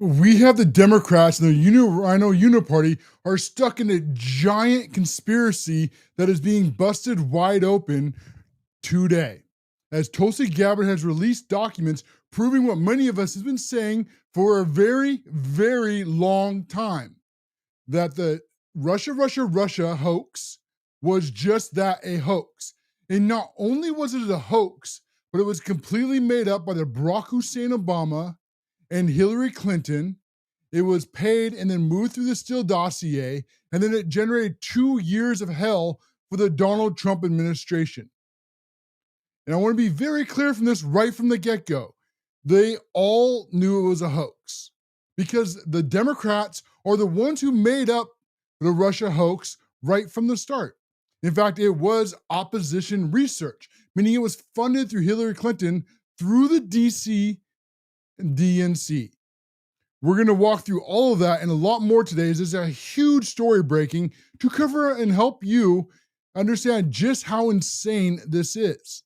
We have the Democrats and the Rhino Uniparty are stuck in a giant conspiracy that is being busted wide open today. As Tulsi Gabbard has released documents proving what many of us have been saying for a very, very long time, that the Russia hoax was just that, a hoax. And not only was it a hoax, but it was completely made up by the Barack Hussein Obama and Hillary Clinton. It was paid and then moved through the Steele dossier, and then it generated 2 years of hell for the Donald Trump administration. And I want to be very clear from this right from the get-go. They all knew it was a hoax because the Democrats are the ones who made up the Russia hoax right from the start. In fact, it was opposition research, meaning it was funded through Hillary Clinton through the DC DNC. We're going to walk through all of that and a lot more today, as there's a huge story breaking to cover and help you understand just how insane this is.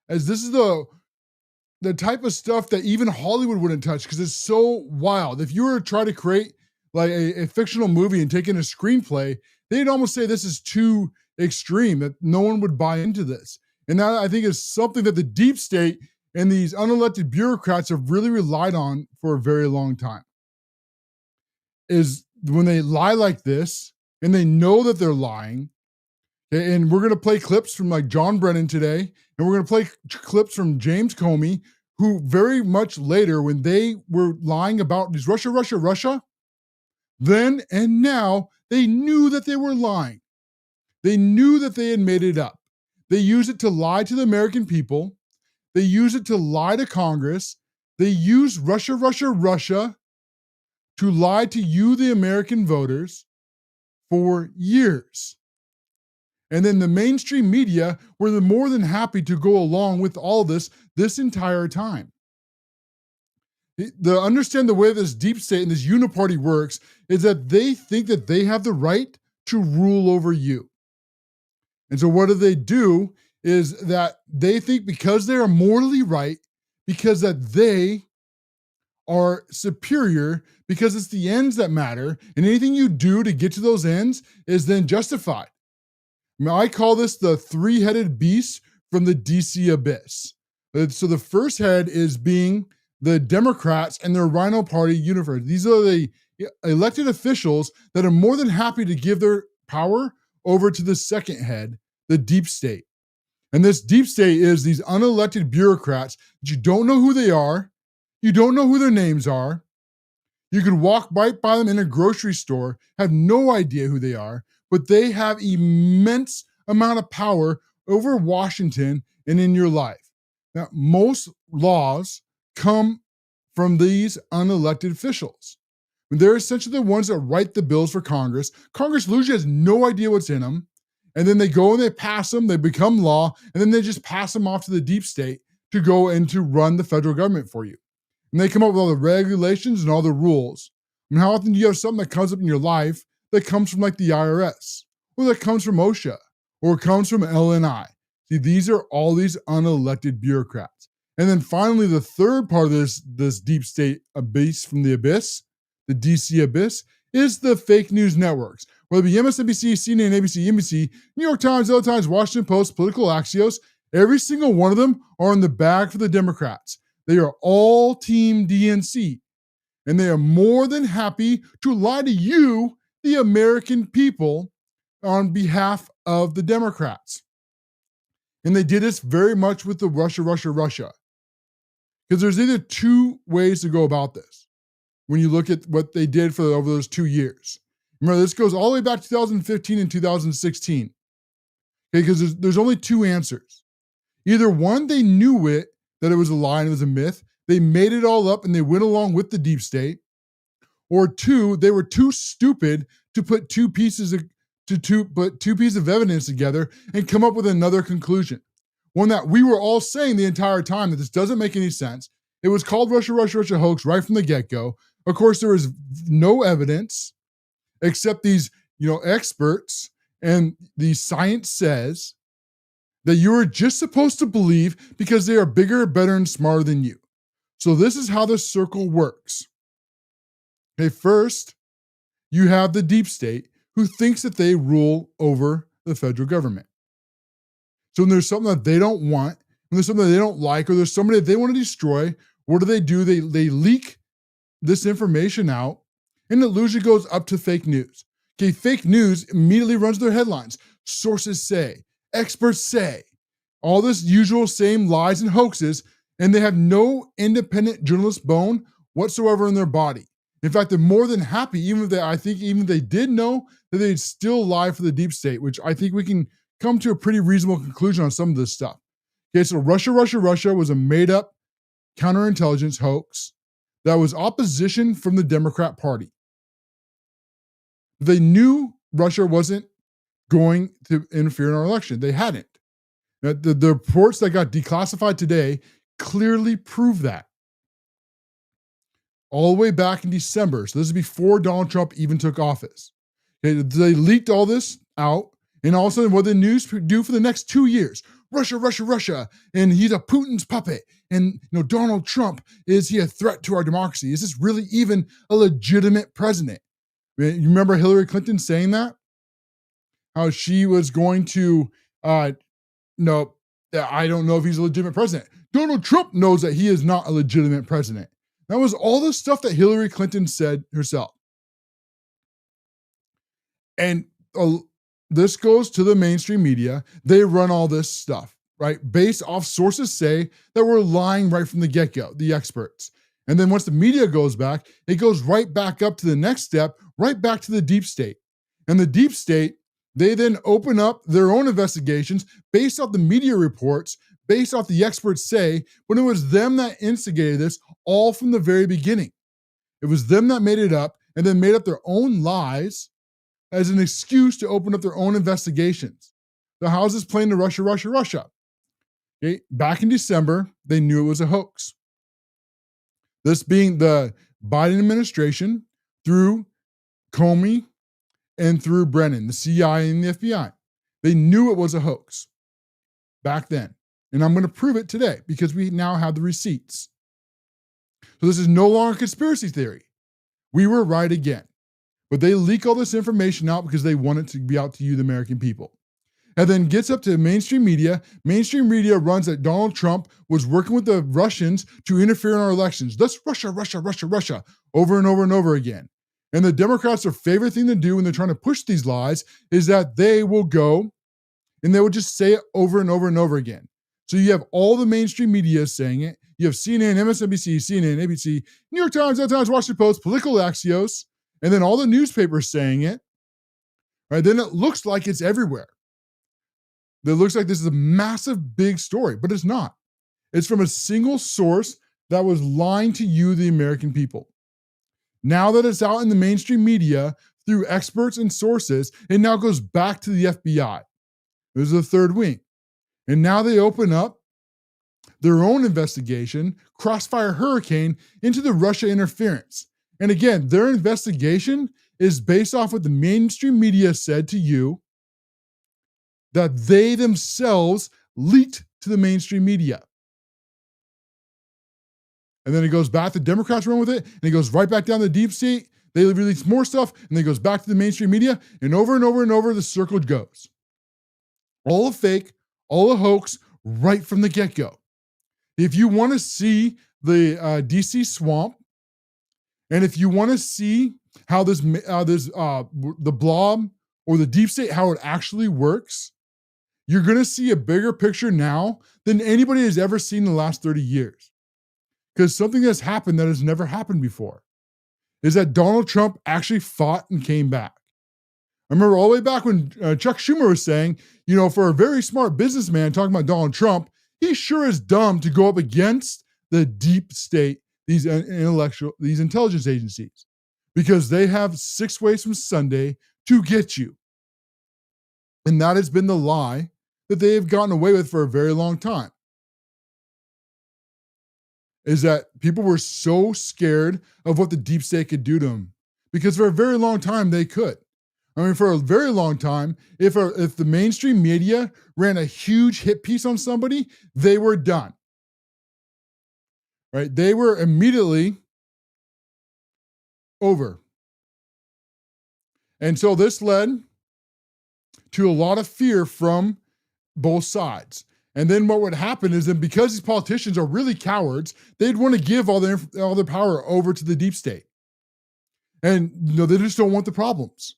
As this is the type of stuff that even Hollywood wouldn't touch because it's so wild. If you were to try to create like a fictional movie and take in a screenplay, they'd almost say this is too extreme, that no one would buy into this. And that, I think, is something that the deep state and these unelected bureaucrats have really relied on for a very long time. Is when they lie like this and they know that they're lying. And we're going to play clips from like John Brennan today, and we're going to play clips from James Comey, who very much later, when they were lying about these Russia, then and now, they knew that they were lying. They knew that they had made it up. They used it to lie to the American people. They used it to lie to Congress. They used Russia to lie to you, the American voters, for years. And then the mainstream media were more than happy to go along with all this entire time. To understand the way this deep state and this uniparty works is that they think that they have the right to rule over you. And so what do is that they think because they are morally right, because that they are superior, because it's the ends that matter, and anything you do to get to those ends is then justified. I call this the three-headed beast from the DC abyss. So the first head is being the Democrats and their Rhino Party universe. These are the elected officials that are more than happy to give their power over to the second head, the deep state. And this deep state is these unelected bureaucrats that you don't know who they are. You don't know who their names are. You could walk right by them in a grocery store, have no idea who they are, but they have immense amount of power over Washington and in your life. Now, most laws come from these unelected officials. They're essentially the ones that write the bills for Congress. Congress usually has no idea what's in them. And then they go and they pass them, they become law, and then they just pass them off to the deep state to go and to run the federal government for you. And they come up with all the regulations and all the rules. I mean, how often do you have something that comes up in your life that comes from like the IRS, or that comes from OSHA, or comes from LNI? See, these are all these unelected bureaucrats. And then finally, the third part of this deep state abyss from the abyss, the DC abyss, is the fake news networks. Whether it be MSNBC, CNN, ABC, NBC, New York Times, LA Times, Washington Post, Political Axios, every single one of them are in the bag for the Democrats. They are all Team DNC. And they are more than happy to lie to you, the American people, on behalf of the Democrats. And they did this very much with the Russia. Because there's either two ways to go about this when you look at what they did for over those 2 years. Remember, this goes all the way back to 2015 and 2016. Okay, because there's only two answers. Either one, they knew that it was a lie and it was a myth. They made it all up and they went along with the deep state. Or two, they were too stupid to put two pieces of evidence together and come up with another conclusion. One that we were all saying the entire time that this doesn't make any sense. It was called Russia hoax right from the get-go. Of course, there was no evidence except these, experts, and the science says that you are just supposed to believe because they are bigger, better, and smarter than you. So this is how this circle works. Okay, first, you have the deep state who thinks that they rule over the federal government. So when there's something that they don't want, when there's something that they don't like, or there's somebody that they want to destroy, what do? They leak this information out, and it usually goes up to fake news. Okay, fake news immediately runs their headlines. Sources say, experts say, all this usual same lies and hoaxes, and they have no independent journalist bone whatsoever in their body. In fact, they're more than happy, even if they did know, that they'd still lie for the deep state, which I think we can come to a pretty reasonable conclusion on some of this stuff. Okay, so Russia was a made-up counterintelligence hoax that was opposition from the Democrat Party. They knew Russia wasn't going to interfere in our election. They hadn't. The reports that got declassified today clearly prove that. All the way back in December. So this is before Donald Trump even took office. They leaked all this out, and all of a sudden, what the news do for the next 2 years? Russia, and he's a Putin's puppet. And Donald Trump, is he a threat to our democracy? Is this really even a legitimate president? You remember Hillary Clinton saying that? How she was going to, no, I don't know if he's a legitimate president. Donald Trump knows that he is not a legitimate president. That was all the stuff that Hillary Clinton said herself. And this goes to the mainstream media. They run all this stuff, right? Based off sources say that we're lying right from the get-go, the experts. And then once the media goes back, it goes right back up to the next step, right back to the deep state. And the deep state, they then open up their own investigations based off the media reports, based off the experts say, but it was them that instigated this all from the very beginning. It was them that made it up and then made up their own lies as an excuse to open up their own investigations. So how is this playing to Russia? Okay, back in December, they knew it was a hoax. This being the Biden administration through Comey and through Brennan, the CIA and the FBI. They knew it was a hoax back then. And I'm going to prove it today because we now have the receipts. So this is no longer conspiracy theory. We were right again. But they leak all this information out because they want it to be out to you, the American people. And then gets up to mainstream media. Mainstream media runs that Donald Trump was working with the Russians to interfere in our elections. That's Russia, over and over and over again. And the Democrats, their favorite thing to do when they're trying to push these lies is that they will go and they will just say it over and over and over again. So you have all the mainstream media saying it. You have CNN, MSNBC, CNN, ABC, New York Times, Washington Post, Political Axios, and then all the newspapers saying it. Right? Then it looks like it's everywhere. It looks like this is a massive, big story, but it's not. It's from a single source that was lying to you, the American people. Now that it's out in the mainstream media through experts and sources, it now goes back to the FBI. This is the third wing. And now they open up their own investigation, Crossfire Hurricane, into the Russia interference. And again, their investigation is based off what the mainstream media said to you that they themselves leaked to the mainstream media. And then it goes back, the Democrats run with it, and it goes right back down to the deep state. They release more stuff, and then it goes back to the mainstream media, and over and over and over, the circle goes. All a fake, all a hoax, right from the get-go. If you want to see the DC swamp, and if you want to see how the blob or the deep state, how it actually works, you're going to see a bigger picture now than anybody has ever seen in the last 30 years. Because something that's happened that has never happened before is that Donald Trump actually fought and came back. I remember all the way back when Chuck Schumer was saying, for a very smart businessman talking about Donald Trump, he sure is dumb to go up against the deep state, these intelligence agencies, because they have 6 ways from Sunday to get you. And that has been the lie that they have gotten away with for a very long time. Is that people were so scared of what the deep state could do to them, because for a very long time they could. I mean, for a very long time, if the mainstream media ran a huge hit piece on somebody, they were done. Right? They were immediately over. And so this led to a lot of fear from both sides. And then what would happen is that because these politicians are really cowards, they'd want to give all their power over to the deep state. And they just don't want the problems.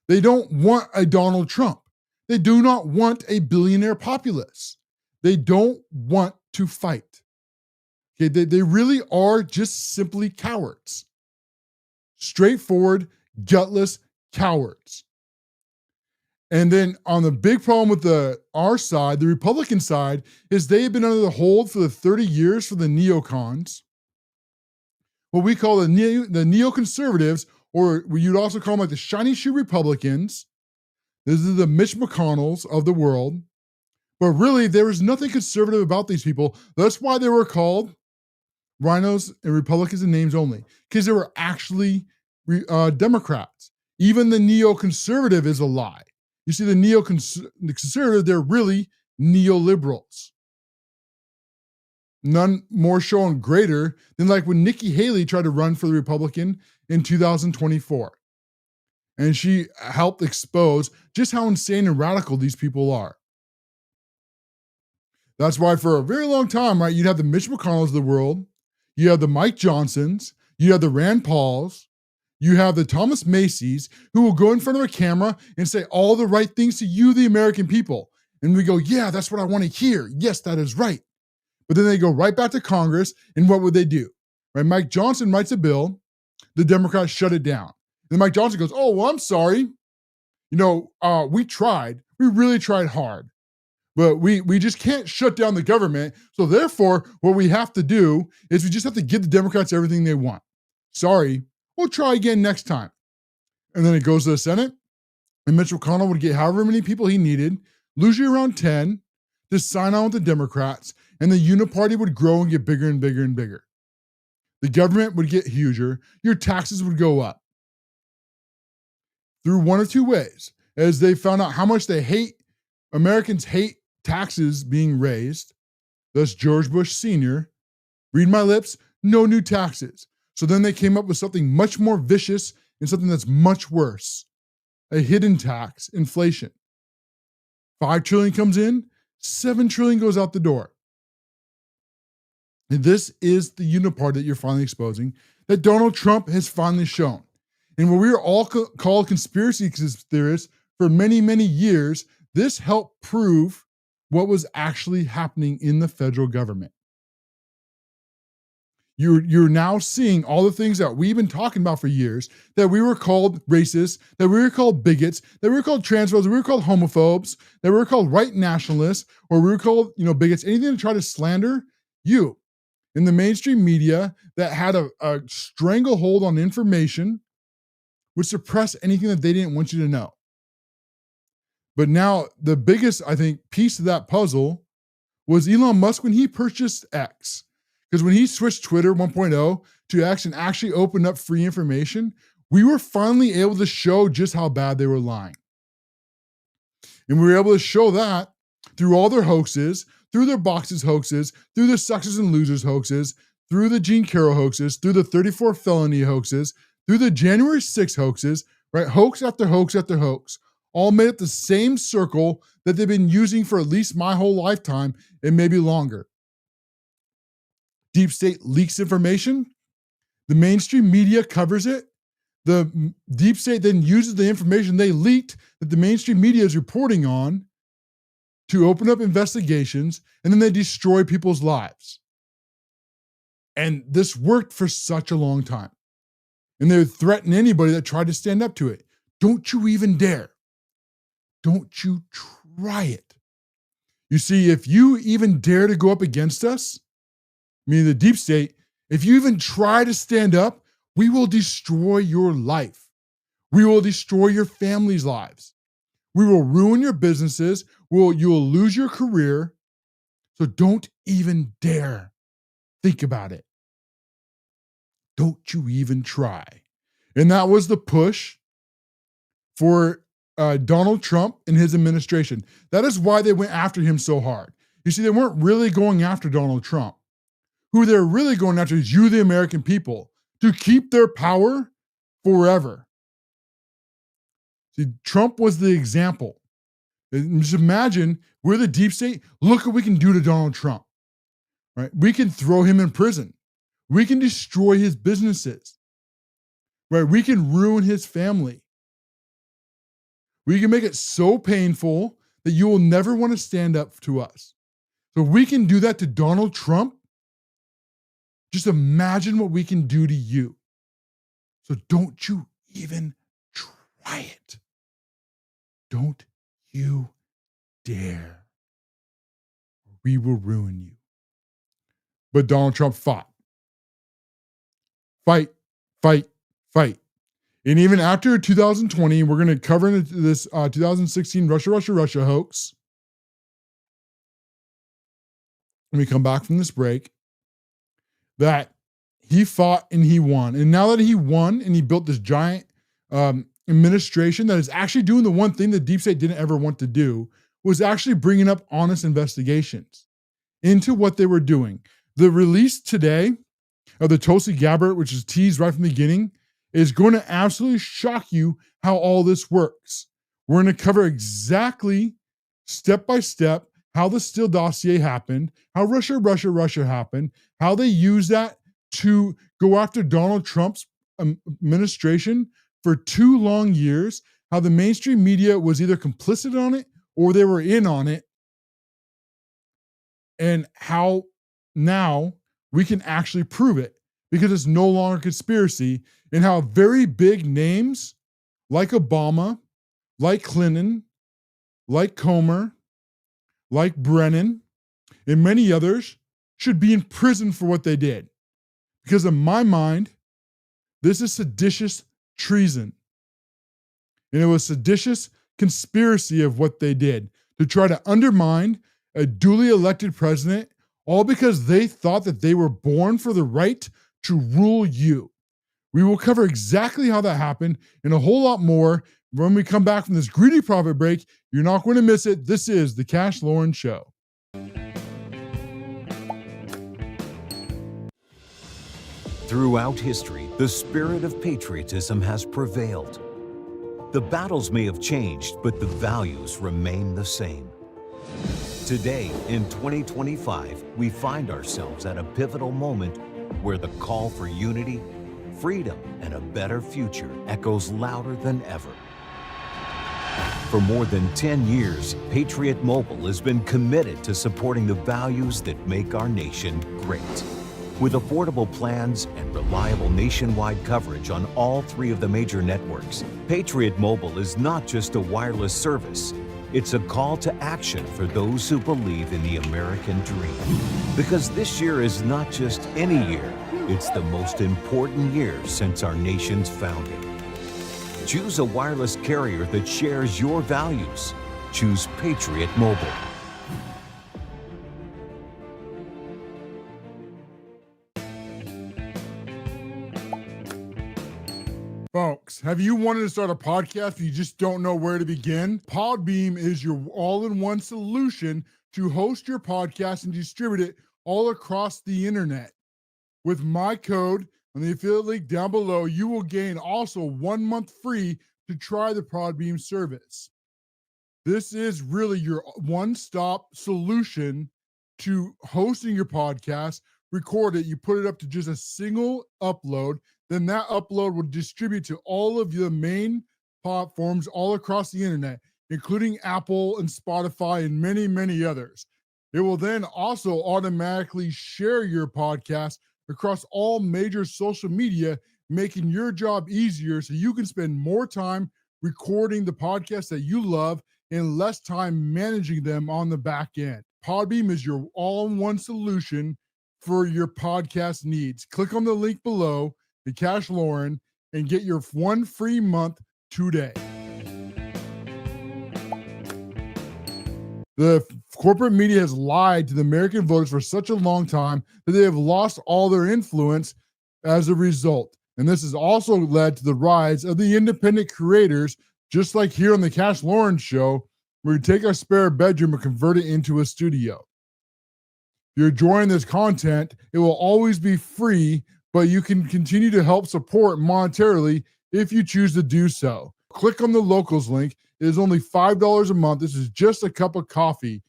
They don't want a Donald Trump. They do not want a billionaire populace. They don't want to fight. Okay, they really are just simply cowards. Straightforward, gutless cowards. And then on the big problem with our side, the Republican side, is they have been under the hold for the 30 years for the neocons, what we call the neoconservatives, or you'd also call them like the shiny shoe Republicans. This is the Mitch McConnells of the world. But really, there was nothing conservative about these people. That's why they were called rhinos and Republicans in names only, because they were actually Democrats. Even the neoconservative is a lie. You see, the neoconservative, they're really neoliberals. None more shown greater than like when Nikki Haley tried to run for the Republican in 2024. And she helped expose just how insane and radical these people are. That's why for a very long time, right, you'd have the Mitch McConnells of the world, you have the Mike Johnsons, you have the Rand Pauls, you have the Thomas Macy's, who will go in front of a camera and say all the right things to you, the American people. And we go, yeah, that's what I want to hear. Yes, that is right. But then they go right back to Congress, and what would they do? Right? Mike Johnson writes a bill, the Democrats shut it down. And Mike Johnson goes, oh, well, I'm sorry. We tried. We really tried hard. But we just can't shut down the government. So therefore, what we have to do is we just have to give the Democrats everything they want. Sorry, we'll try again next time. And then it goes to the Senate, and Mitch McConnell would get however many people he needed, usually around 10, to sign on with the Democrats, and the uniparty would grow and get bigger and bigger and bigger. The government would get huger. Your taxes would go up. Through one of two ways, as they found out how much Americans hate taxes being raised. Thus, George Bush Sr., read my lips, no new taxes. So then they came up with something much more vicious and something that's much worse. A hidden tax, inflation. $5 trillion comes in, $7 trillion goes out the door. And this is the uniparty that you're finally exposing, that Donald Trump has finally shown. And what we are all called conspiracy theorists for many, many years, this helped prove what was actually happening in the federal government. You're now seeing all the things that we've been talking about for years, that we were called racist, that we were called bigots, that we were called transphobes, that we were called homophobes, that we were called white nationalists, or we were called, bigots, anything to try to slander you in the mainstream media that had a stranglehold on information, would suppress anything that they didn't want you to know. But now the biggest, I think, piece of that puzzle was Elon Musk when he purchased X. Because when he switched Twitter 1.0 to X and actually opened up free information, we were finally able to show just how bad they were lying. And we were able to show that through all their hoaxes, through their boxes hoaxes, through the suckers and losers hoaxes, through the Gene Carroll hoaxes, through the 34 felony hoaxes, through the January 6 hoaxes, right? Hoax after hoax after hoax, all made up the same circle that they've been using for at least my whole lifetime and maybe longer. Deep state leaks information. The mainstream media covers it. The deep state then uses the information they leaked that the mainstream media is reporting on to open up investigations, and then they destroy people's lives. And this worked for such a long time. And they would threaten anybody that tried to stand up to it. Don't you even dare. Don't you try it. You see, if you even dare to go up against us, meaning the deep state, if you even try to stand up, we will destroy your life. We will destroy your family's lives. We will ruin your businesses. You will lose your career. So don't even dare think about it. Don't you even try. And that was the push for Donald Trump and his administration. That is why they went after him so hard. You see, they weren't really going after Donald Trump. Who they're really going after is you, the American people, to keep their power forever. See, Trump was the example. And just imagine we're the deep state. Look what we can do to Donald Trump. Right? We can throw him in prison. We can destroy his businesses. Right? We can ruin his family. We can make it so painful that you will never want to stand up to us. So we can do that to Donald Trump. Just imagine what we can do to you. So don't you even try it. Don't you dare. We will ruin you. But Donald Trump fought. Fight, fight, fight. And even after 2020, we're going to cover this 2016 Russia hoax. When we come back from this break, that he fought and he won. And now that he won and he built this giant administration that is actually doing the one thing the deep state didn't ever want to do, was actually bringing up honest investigations into what they were doing. The release today of the Tulsi Gabbard, which is teased right from the beginning, is going to absolutely shock you how all this works. We're going to cover exactly, step by step, how the Steele dossier happened, how Russia happened, how they use that to go after Donald Trump's administration for 2 long years, how the mainstream media was either complicit on it or they were in on it, and how now we can actually prove it because it's no longer a conspiracy, and how very big names like Obama, like Clinton, like Comer, like Brennan, and many others should be in prison for what they did. Because in my mind, this is seditious treason. And it was seditious conspiracy of what they did to try to undermine a duly elected president, all because they thought that they were born for the right to rule you. We will cover exactly how that happened and a whole lot more when we come back from this greedy profit break. You're not going to miss it. This is the CASHLOREN Show. Throughout history, the spirit of patriotism has prevailed. The battles may have changed, but the values remain the same. Today, in 2025, we find ourselves at a pivotal moment where the call for unity, freedom, and a better future echoes louder than ever. For more than 10 years, Patriot Mobile has been committed to supporting the values that make our nation great. With affordable plans and reliable nationwide coverage on all 3 of the major networks, Patriot Mobile is not just a wireless service. It's a call to action for those who believe in the American dream. Because this year is not just any year, it's the most important year since our nation's founding. Choose a wireless carrier that shares your values. Choose Patriot Mobile. Folks, have you wanted to start a podcast but you just don't know where to begin? Podbeam is your all-in-one solution to host your podcast and distribute it all across the internet. With my code on the affiliate link down below, you will gain also 1 month free to try the Podbeam service. This is really your one-stop solution to hosting your podcast. Record it, you put it up to just a single upload. Then that upload will distribute to all of the main platforms all across the internet, including Apple and Spotify and many, many others. It will then also automatically share your podcast across all major social media, making your job easier so you can spend more time recording the podcasts that you love and less time managing them on the back end. Podbeam is your all-in-one solution for your podcast needs. Click on the link below, the CASHLOREN, and get your 1 free month today. The corporate media has lied to the American voters for such a long time that they have lost all their influence as a result. And this has also led to the rise of the independent creators, just like here on the CASHLOREN Show, where we take our spare bedroom and convert it into a studio. If you're enjoying this content, it will always be free, but you can continue to help support monetarily if you choose to do so. Click on the locals link. It is only $5 a month. This is just a cup of coffee.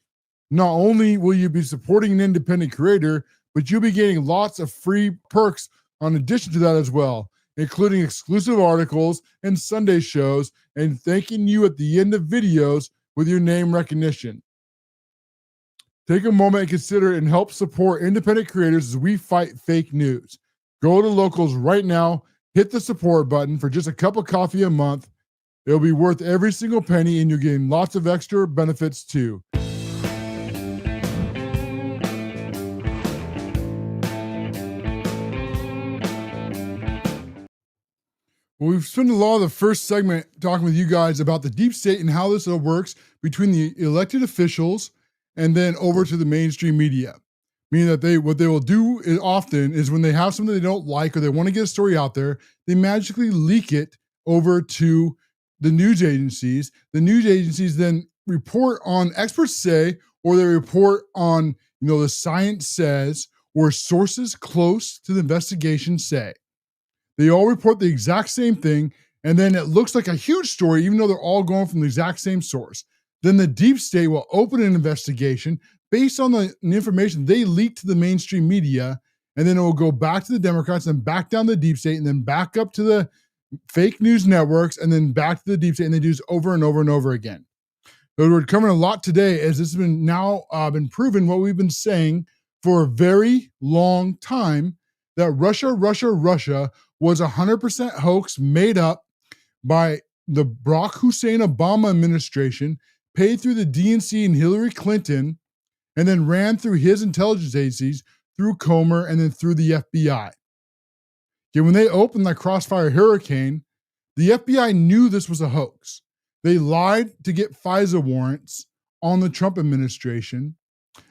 Not only will you be supporting an independent creator, but you'll be getting lots of free perks in addition to that as well, including exclusive articles and Sunday shows, and thanking you at the end of videos with your name recognition. Take a moment and consider and help support independent creators as we fight fake news. Go to locals right now, hit the support button for just a cup of coffee a month. It'll be worth every single penny, and you're getting lots of extra benefits too. Well, we've spent a lot of the first segment talking with you guys about the deep state and how this all works between the elected officials and then over to the mainstream media. Meaning that what they will do often is when they have something they don't like or they want to get a story out there, they magically leak it over to the news agencies. The news agencies then report on experts say, or they report on, the science says, or sources close to the investigation say. They all report the exact same thing, and then it looks like a huge story, even though they're all going from the exact same source. Then the deep state will open an investigation based on the information they leaked to the mainstream media, and then it will go back to the Democrats and back down the deep state and then back up to the fake news networks and then back to the deep state, and they do this over and over and over again. So we're covering a lot today as this has been now been proven what we've been saying for a very long time, that Russia was 100% hoax made up by the Barack Hussein Obama administration, paid through the DNC and Hillary Clinton, and then ran through his intelligence agencies, through Comer, and then through the FBI. Okay, when they opened that Crossfire Hurricane, the FBI knew this was a hoax. They lied to get FISA warrants on the Trump administration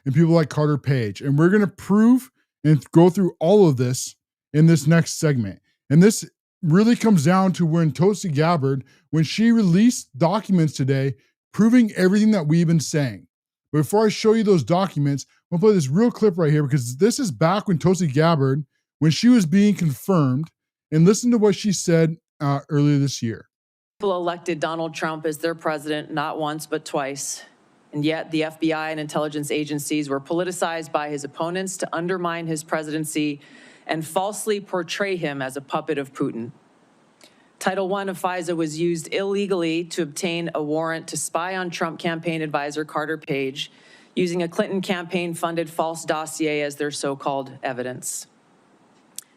and people like Carter Page. And we're going to prove and go through all of this in this next segment. And this really comes down to when Tulsi Gabbard, when she released documents today, proving everything that we've been saying. But before I show you those documents, I'm gonna play this real clip right here, because this is back when Tulsi Gabbard, when she was being confirmed, and listen to what she said earlier this year. People elected Donald Trump as their president not once but twice. And yet the FBI and intelligence agencies were politicized by his opponents to undermine his presidency and falsely portray him as a puppet of Putin. Title I of FISA was used illegally to obtain a warrant to spy on Trump campaign advisor Carter Page, using a Clinton campaign-funded false dossier as their so-called evidence.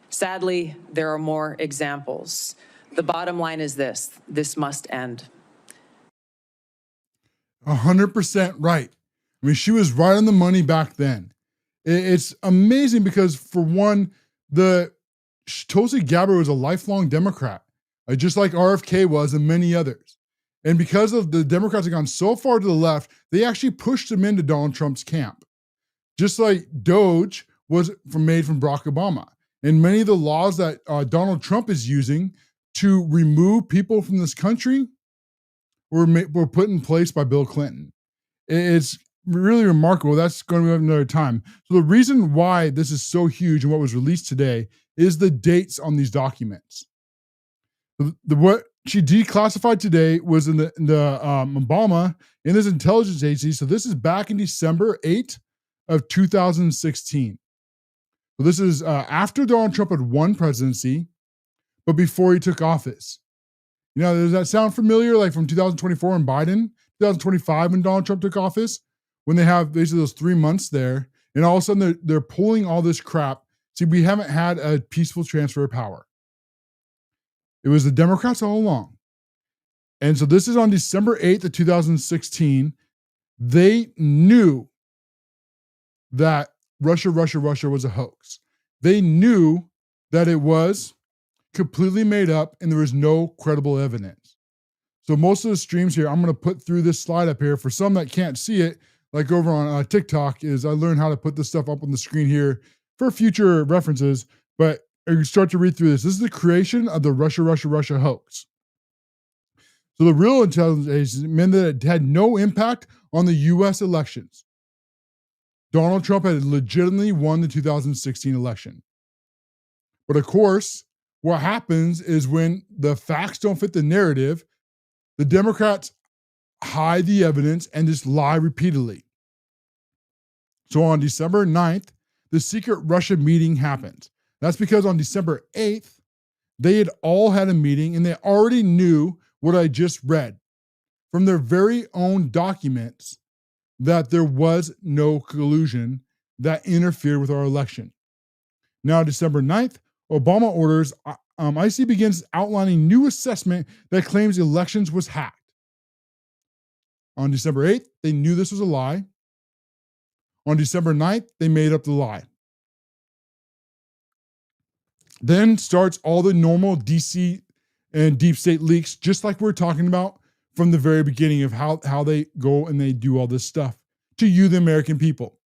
Sadly, there are more examples. The bottom line is this must end. 100% right. I mean, she was right on the money back then. It's amazing because, for one, Tulsi Gabbard was a lifelong Democrat, just like RFK was and many others. And because of the Democrats had gone so far to the left, they actually pushed them into Donald Trump's camp. Just like Doge was made from Barack Obama. And many of the laws that Donald Trump is using to remove people from this country were put in place by Bill Clinton. It's really remarkable. That's going to be another time. So the reason why this is so huge and what was released today is the dates on these documents. What she declassified today was in the Obama in his intelligence agency. So this is back in December 8th of 2016. So this is after Donald Trump had won presidency, but before he took office. Does that sound familiar? Like from 2024 and Biden, 2025 when Donald Trump took office, when they have basically those 3 months there, and all of a sudden they're pulling all this crap. See, we haven't had a peaceful transfer of power. It was the Democrats all along. And so this is on December 8th of 2016. They knew that Russia was a hoax. They knew that it was completely made up and there was no credible evidence. So most of the streams here, I'm going to put through this slide up here. For some that can't see it, like over on TikTok, is I learned how to put this stuff up on the screen here for future references. But you start to read through this. This is the creation of the Russia hoax. So the real intelligence agencies meant that it had no impact on the U.S. elections. Donald Trump had legitimately won the 2016 election. But of course, what happens is when the facts don't fit the narrative, the Democrats hide the evidence and just lie repeatedly. So on December 9th, the secret Russia meeting happens. That's because on December 8th, they had all had a meeting and they already knew what I just read from their very own documents that there was no collusion that interfered with our election. Now, December 9th, Obama orders IC begins outlining new assessment that claims elections was hacked. On December 8th, they knew this was a lie. On December 9th, they made up the lie. Then starts all the normal DC and deep state leaks, just like we're talking about from the very beginning of how they go and they do all this stuff to you, the American people.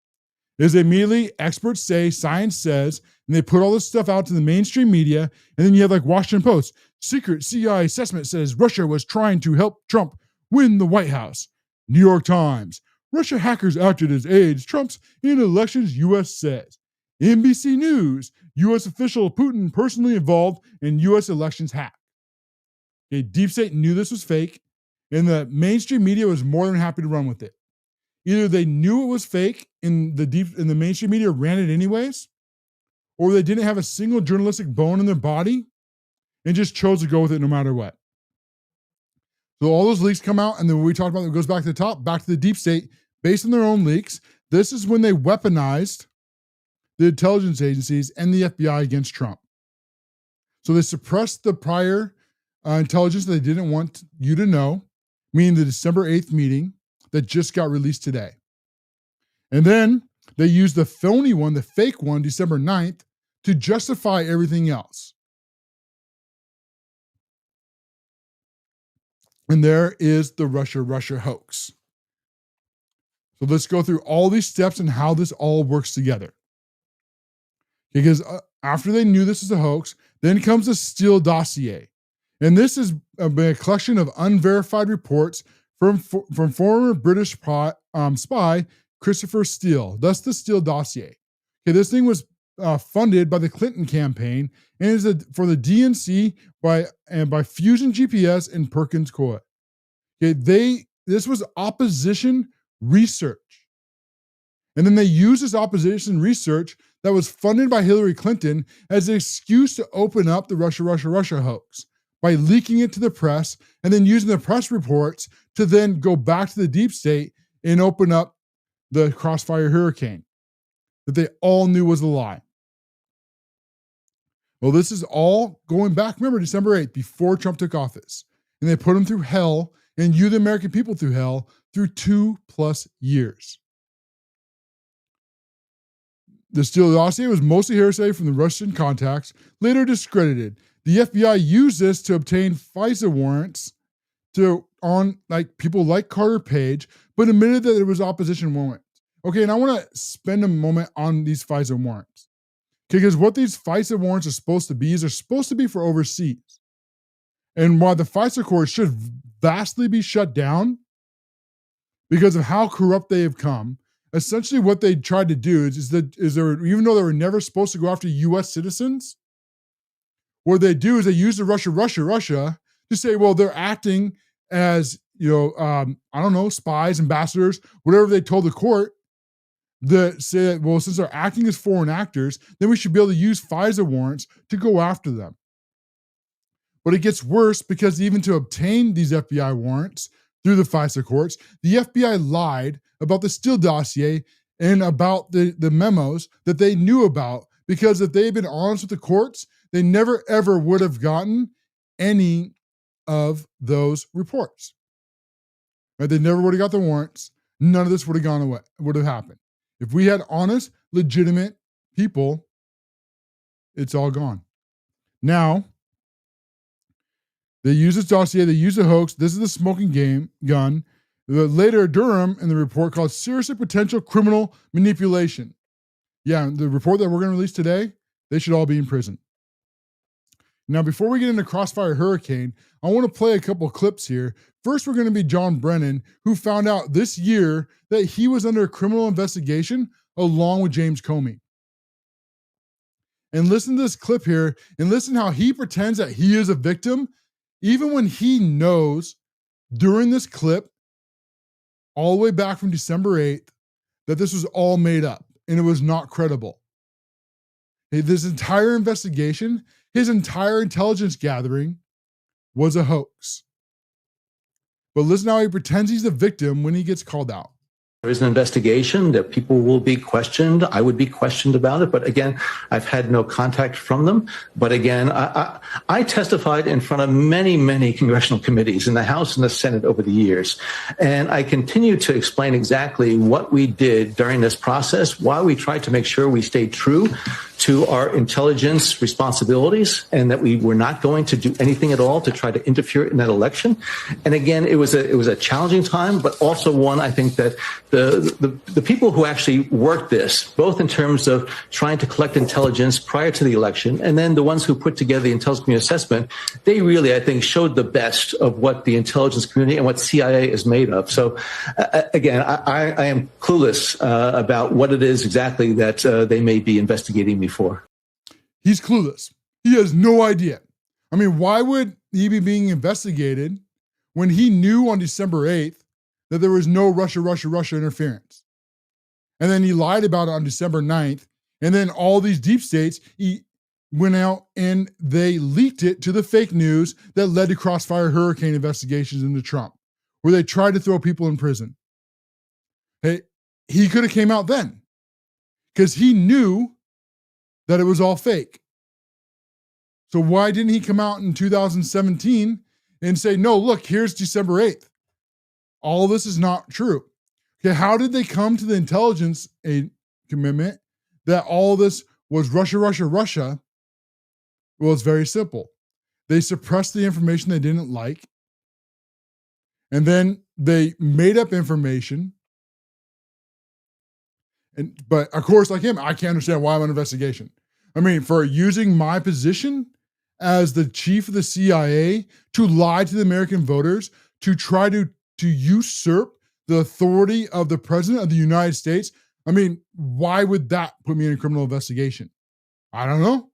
Is immediately experts say, science says, and they put all this stuff out to the mainstream media. And then you have like Washington Post, secret CIA assessment says Russia was trying to help Trump win the White House. New York Times, Russia hackers acted as aides Trump's in elections, U.S. says. NBC News, U.S. official Putin personally involved in U.S. elections hack. Okay, Deep State knew this was fake, and the mainstream media was more than happy to run with it. Either they knew it was fake and the mainstream media ran it anyways, or they didn't have a single journalistic bone in their body and just chose to go with it no matter what. So all those leaks come out, and then when we talked about it goes back to the top, back to the deep state, based on their own leaks. This is when they weaponized the intelligence agencies and the FBI against Trump. So they suppressed the prior intelligence that they didn't want you to know, meaning the December 8th meeting that just got released today. And then they used the phony one, the fake one, December 9th, to justify everything else. And there is the Russia hoax. So let's go through all these steps and how this all works together. Because after they knew this was a hoax, then comes the Steele dossier. And this is a collection of unverified reports from former British spy Christopher Steele. That's the Steele dossier. Okay, this thing was funded by the Clinton campaign and is for the DNC by Fusion GPS and Perkins Coie. Okay, this was opposition research. And then they used this opposition research that was funded by Hillary Clinton as an excuse to open up the Russia hoax by leaking it to the press and then using the press reports to then go back to the deep state and open up the Crossfire Hurricane that they all knew was a lie. Well, this is all going back, remember, December 8th, before Trump took office. And they put him through hell, and you, the American people, through hell through 2+ years. The Steele dossier was mostly hearsay from the Russian contacts, later discredited. The FBI used this to obtain FISA warrants on people like Carter Page, but admitted that there was opposition warrants. Okay, and I want to spend a moment on these FISA warrants. Okay, because what these FISA warrants are supposed to be is they're supposed to be for overseas. And while the FISA court should vastly be shut down because of how corrupt they have come, essentially what they tried to do is even though they were never supposed to go after U.S. citizens, what they do is they use the Russia to say, well, they're acting as, spies, ambassadors, whatever they told the court, that say that, well, since they're acting as foreign actors, then we should be able to use FISA warrants to go after them. But it gets worse because even to obtain these FBI warrants through the FISA courts, the FBI lied about the Steele dossier and about the memos that they knew about, because if they had been honest with the courts, they never ever would have gotten any of those reports. Right? They never would have got the warrants. None of this would have gone away, would have happened. If we had honest, legitimate people, it's all gone. Now, they use this dossier, they use a hoax. This is the smoking gun. Later, Durham in the report called Seriously Potential Criminal Manipulation. Yeah, the report that we're going to release today, they should all be in prison. Now, before we get into Crossfire Hurricane, I want to play a couple clips here. First, we're going to be John Brennan, who found out this year that he was under a criminal investigation along with James Comey. And listen to this clip here and listen how he pretends that he is a victim, even when he knows during this clip, all the way back from December 8th, that this was all made up and it was not credible. This entire investigation, his entire intelligence gathering was a hoax. But listen how he pretends he's the victim when he gets called out. There is an investigation that people will be questioned. I would be questioned about it. But again, I've had no contact from them. But again, I testified in front of many, many congressional committees in the House and the Senate over the years. And I continue to explain exactly what we did during this process, why we tried to make sure we stayed true to our intelligence responsibilities and that we were not going to do anything at all to try to interfere in that election. And again, it was a challenging time, but also one I think that the people who actually worked this, both in terms of trying to collect intelligence prior to the election, and then the ones who put together the intelligence community assessment, they really, I think, showed the best of what the intelligence community and what CIA is made of. So again, I am clueless about what it is exactly that they may be investigating me for. He's clueless. He has no idea. I mean, why would he be being investigated when he knew on December 8th that there was no Russia interference? And then he lied about it on December 9th. And then all these deep states went out and they leaked it to the fake news that led to Crossfire Hurricane investigations into Trump, where they tried to throw people in prison. Hey, he could have came out then because he knew that it was all fake. So why didn't he come out in 2017 and say, no, look, here's December 8th. All this is not true. Okay, how did they come to the intelligence commitment that all this was Russia? Well, it's very simple. They suppressed the information they didn't like, and then they made up information. But of course, like him, I can't understand why I'm on investigation. I mean, for using my position as the chief of the CIA to lie to the American voters, to try to usurp the authority of the president of the United States. I mean, why would that put me in a criminal investigation? I don't know.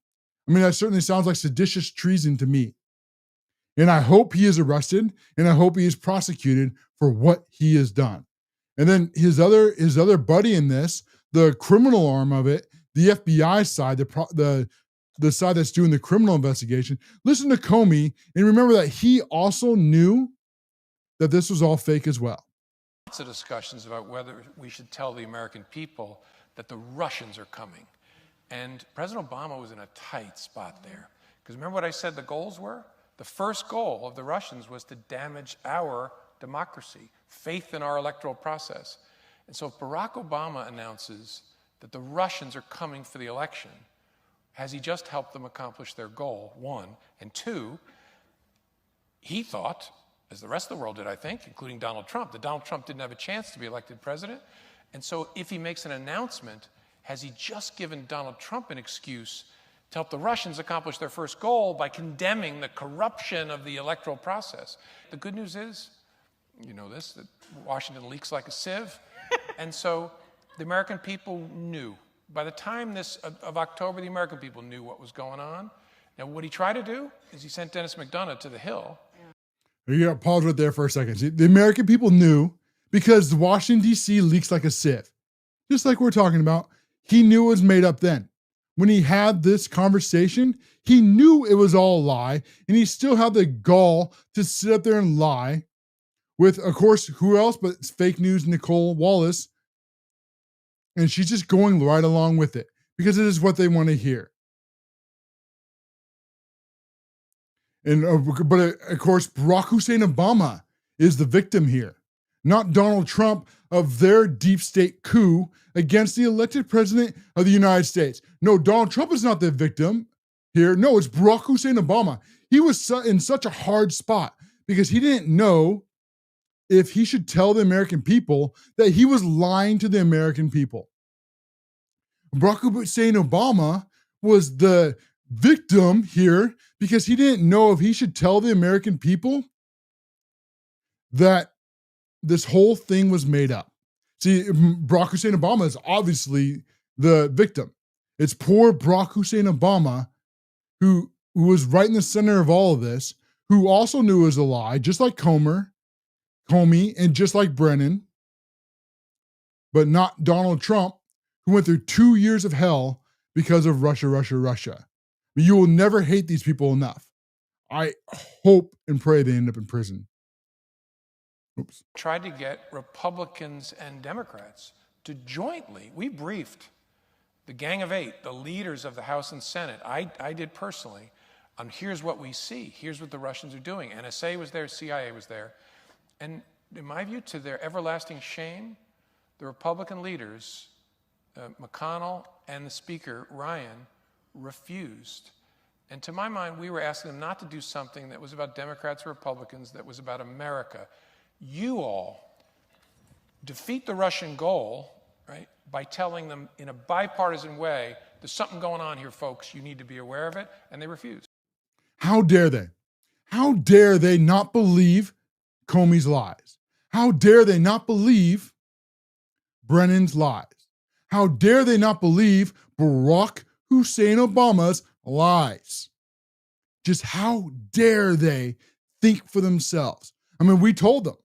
I mean, that certainly sounds like seditious treason to me. And I hope he is arrested and I hope he is prosecuted for what he has done. And then his other buddy in this, the criminal arm of it, the FBI side, the side that's doing the criminal investigation, listen to Comey and remember that he also knew that this was all fake as well. Lots of discussions about whether we should tell the American people that the Russians are coming. And President Obama was in a tight spot there. Because remember what I said the goals were? The first goal of the Russians was to damage our democracy, faith in our electoral process. And so if Barack Obama announces that the Russians are coming for the election, has he just helped them accomplish their goal, one? And two, he thought, as the rest of the world did, I think, including Donald Trump, that Donald Trump didn't have a chance to be elected president. And so if he makes an announcement, has he just given Donald Trump an excuse to help the Russians accomplish their first goal by condemning the corruption of the electoral process? The good news is, you know this, that Washington leaks like a sieve. And so the American people knew. By the time of October, the American people knew what was going on. Now, what he tried to do is he sent Dennis McDonough to the Hill. You got to pause right there for a second. See, the American people knew because Washington, D.C. leaks like a sieve. Just like we're talking about, he knew it was made up then. When he had this conversation, he knew it was all a lie, and he still had the gall to sit up there and lie with, of course, who else but it's fake news Nicole Wallace. And she's just going right along with it because it is what they want to hear. But of course, Barack Hussein Obama is the victim here, not Donald Trump of their deep state coup against the elected president of the United States. No, Donald Trump is not the victim here. No, it's Barack Hussein Obama. He was in such a hard spot because he didn't know if he should tell the American people that he was lying to the American people. Barack Hussein Obama was the victim here because he didn't know if he should tell the American people that this whole thing was made up. See, Barack Hussein Obama is obviously the victim. It's poor Barack Hussein Obama, who was right in the center of all of this, who also knew it was a lie, just like Comey, and just like Brennan, but not Donald Trump, who went through 2 years of hell because of Russia, Russia, Russia. You will never hate these people enough. I hope and pray they end up in prison. Oops. Tried to get Republicans and Democrats to jointly, we briefed the Gang of Eight, the leaders of the House and Senate. I did personally, on here's what we see, here's what the Russians are doing. NSA was there, CIA was there. And in my view, to their everlasting shame, the Republican leaders, McConnell and the Speaker, Ryan, refused. And to my mind, we were asking them not to do something that was about Democrats or Republicans, that was about America. You all defeat the Russian goal, right, by telling them in a bipartisan way, there's something going on here, folks, you need to be aware of it, and they refused. How dare they? How dare they not believe Comey's lies? How dare they not believe Brennan's lies? How dare they not believe Barack Hussein Obama's lies? Just how dare they think for themselves? I mean, we told them.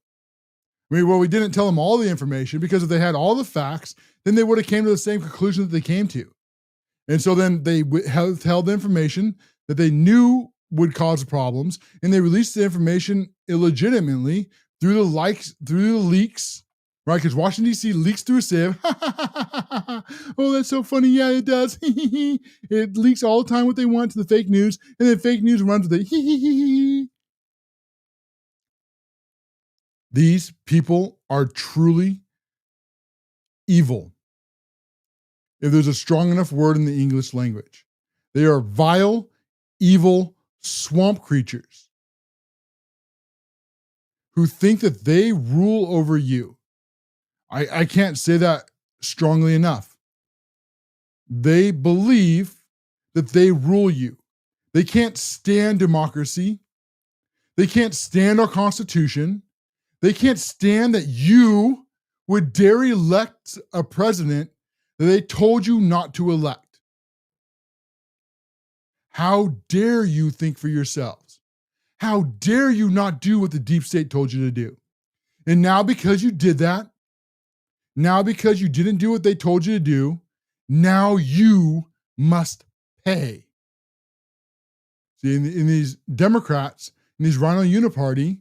We didn't tell them all the information, because if they had all the facts, then they would have came to the same conclusion that they came to. And so then they held the information that they knew would cause problems, and they released the information illegitimately through the leaks, right? Because Washington, D.C. leaks through a sieve. Oh, that's so funny. Yeah, it does. It leaks all the time what they want to the fake news, and then fake news runs with it. These people are truly evil, if there's a strong enough word in the English language. They are vile, evil swamp creatures who think that they rule over you. I can't say that strongly enough. They believe that they rule you. They can't stand democracy. They can't stand our Constitution. They can't stand that you would dare elect a president that they told you not to elect. How dare you think for yourselves? How dare you not do what the deep state told you to do? And now, because you did that, now because you didn't do what they told you to do, now you must pay. See, in these Democrats, in these Rhino Uniparty,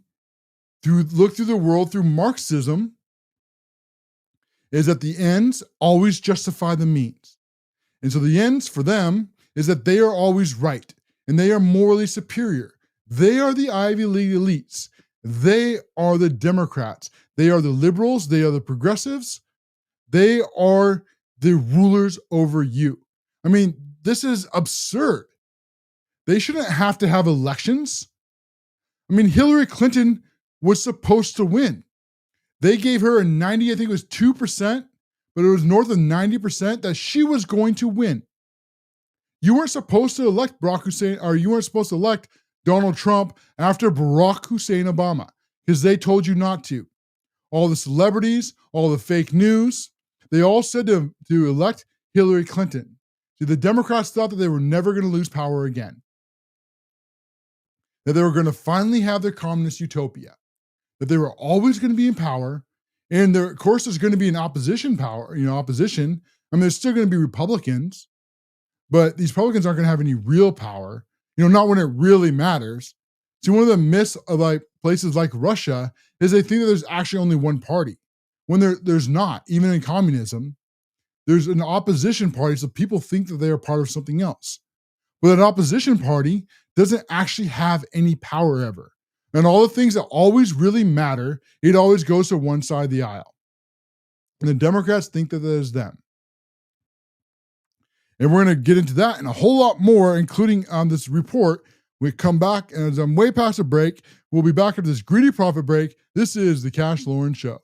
look through the world through Marxism, is that the ends always justify the means. And so the ends for them is that they are always right and they are morally superior. They are the Ivy League elites. They are the Democrats. They are the liberals. They are the progressives. They are the rulers over you. I mean, this is absurd. They shouldn't have to have elections. I mean, Hillary Clinton was supposed to win. They gave her a 90, I think it was 2%, but it was north of 90% that she was going to win. You weren't supposed to elect Barack Hussein, or you weren't supposed to elect Donald Trump after Barack Hussein Obama, because they told you not to. All the celebrities, all the fake news, they all said to elect Hillary Clinton. See, the Democrats thought that they were never going to lose power again, that they were going to finally have their communist utopia, that they were always going to be in power, and there, of course, there's going to be an opposition. I mean, there's still going to be Republicans, but these Republicans aren't going to have any real power, not when it really matters. See, one of the myths of like places like Russia is they think that there's actually only one party, when there's not. Even in communism, there's an opposition party, so people think that they are part of something else. But an opposition party doesn't actually have any power ever. And all the things that always really matter, it always goes to one side of the aisle. And the Democrats think that is them. And we're going to get into that and a whole lot more, including on this report. We come back, and as I'm way past the break, we'll be back after this greedy profit break. This is the CASHLOREN Show.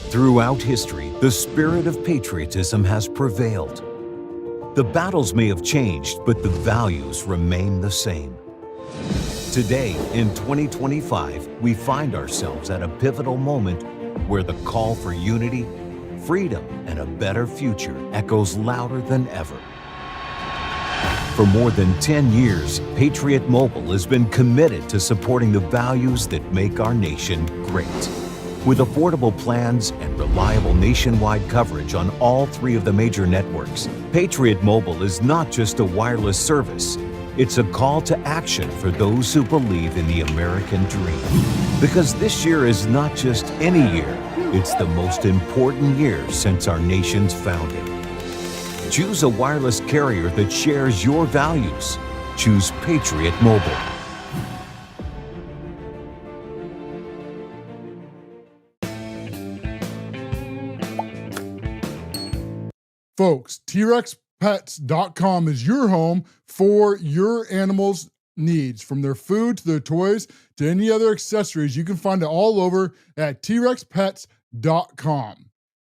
Throughout history, the spirit of patriotism has prevailed. The battles may have changed, but the values remain the same. Today, in 2025, we find ourselves at a pivotal moment where the call for unity, freedom, and a better future echoes louder than ever. For more than 10 years, Patriot Mobile has been committed to supporting the values that make our nation great. With affordable plans and reliable nationwide coverage on all 3 of the major networks, Patriot Mobile is not just a wireless service. It's a call to action for those who believe in the American dream. Because this year is not just any year, it's the most important year since our nation's founding. Choose a wireless carrier that shares your values. Choose Patriot Mobile. Folks, TRexPets.com is your home for your animals' needs, from their food to their toys to any other accessories. You can find it all over at TRexPets.com.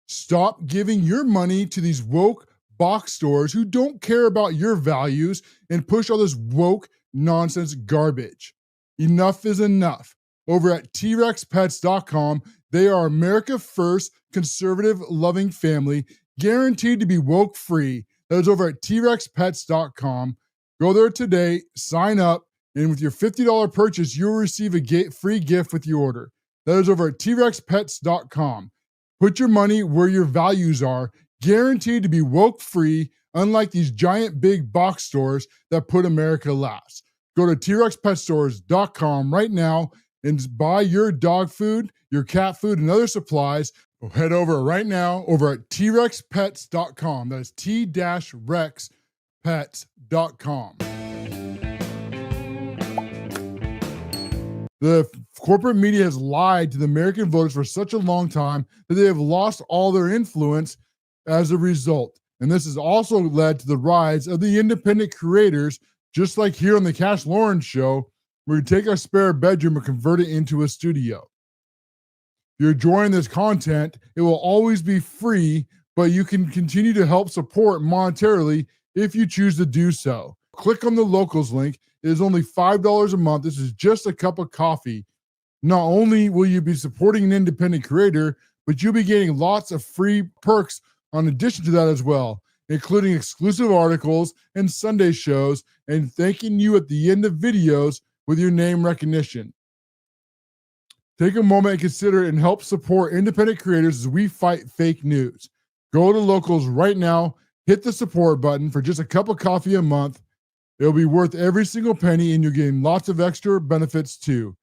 Stop giving your money to these woke box stores who don't care about your values and push all this woke nonsense garbage. Enough is enough. Over at TRexPets.com, they are America First, conservative, loving family, guaranteed to be woke free. That is over at TRexPets.com. Go there today, sign up, and with your $50 purchase, you'll receive a free gift with your order. That is over at TRexPets.com. Put your money where your values are, guaranteed to be woke free, unlike these giant big box stores that put America last. Go to TRexPetStores.com right now and buy your dog food, your cat food, and other supplies. Head over right now over at TRexPets.com. That is T-Rex.Pets.com. The corporate media has lied to the American voters for such a long time that they have lost all their influence as a result. And this has also led to the rise of the independent creators, just like here on the CASHLOREN show, where we take our spare bedroom and convert it into a studio. If you're enjoying this content, it will always be free, but you can continue to help support monetarily if you choose to do so. Click on the locals link. It is only $5 a month. This is just a cup of coffee. Not only will you be supporting an independent creator, but you'll be getting lots of free perks in addition to that as well, including exclusive articles and Sunday shows, and thanking you at the end of videos with your name recognition. Take a moment and consider it and help support independent creators as we fight fake news. Go to locals right now, hit the support button for just a cup of coffee a month. It'll be worth every single penny, and you're getting lots of extra benefits too.